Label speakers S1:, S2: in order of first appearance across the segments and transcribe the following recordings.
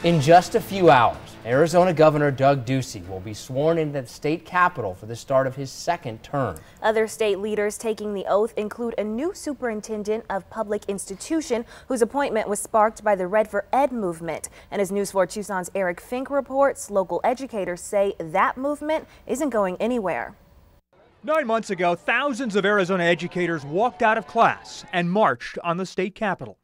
S1: In just a few hours, Arizona Governor Doug Ducey will be sworn into the state capitol for the start of his second term.
S2: Other state leaders taking the oath include a new superintendent of public institution whose appointment was sparked by the Red for Ed movement. And as News 4 Tucson's Eric Fink reports, local educators say that movement isn't going anywhere.
S3: 9 months ago, thousands of Arizona educators walked out of class and marched on the state capitol.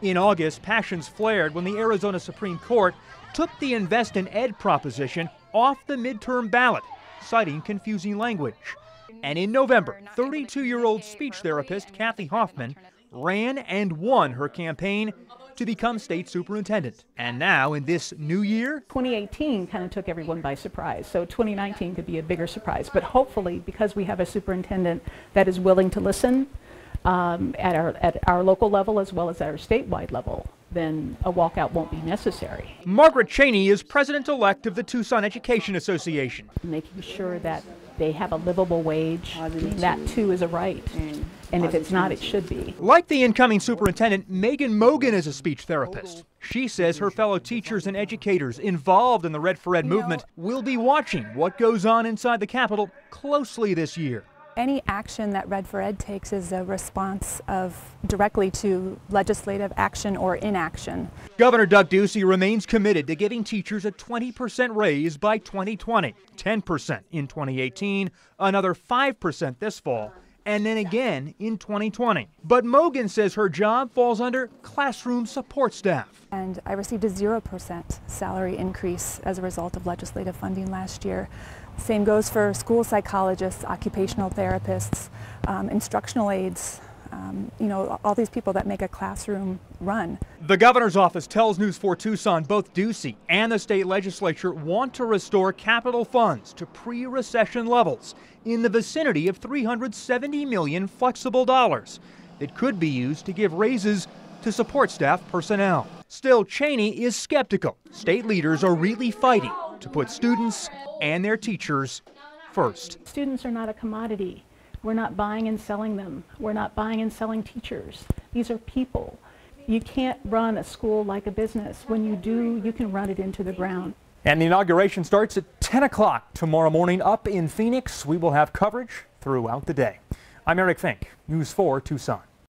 S3: In August, passions flared when the Arizona Supreme Court took the Invest in Ed proposition off the midterm ballot, citing confusing language. And in November, 32-year-old speech therapist Kathy Hoffman ran and won her campaign to become state superintendent. And now, in this new year,
S4: 2018 kind of took everyone by surprise, so 2019 could be a bigger surprise. But hopefully, because we have a superintendent that is willing to listen, at our local level as well as at our statewide level, then a walkout won't be necessary.
S3: Margaret Cheney is president-elect of the Tucson Education Association.
S4: Making sure that they have a livable wage, that too is a right. And if it's not, it should be.
S3: Like the incoming superintendent, Megan Mogan is a speech therapist. She says her fellow teachers and educators involved in the Red for Ed movement will be watching what goes on inside the Capitol closely this year.
S5: Any action that Red for Ed takes is a response directly to legislative action or inaction.
S3: Governor Doug Ducey remains committed to giving teachers a 20% raise by 2020, 10% in 2018, another 5% this fall, and then again in 2020. But Mogan says her job falls under classroom support staff.
S5: And I received a 0% salary increase as a result of legislative funding last year. Same goes for school psychologists, occupational therapists, instructional aides, all these people that make a classroom run.
S3: The governor's office tells News 4 Tucson both Ducey and the state legislature want to restore capital funds to pre-recession levels in the vicinity of $370 million flexible dollars that could be used to give raises to support staff personnel. Still, Cheney is skeptical. State leaders are really fighting to put students and their teachers first.
S4: Students are not a commodity. We're not buying and selling them. We're not buying and selling teachers. These are people. You can't run a school like a business. When you do, you can run it into the ground.
S3: And the inauguration starts at 10 o'clock tomorrow morning up in Phoenix. We will have coverage throughout the day. I'm Eric Fink, News 4 Tucson.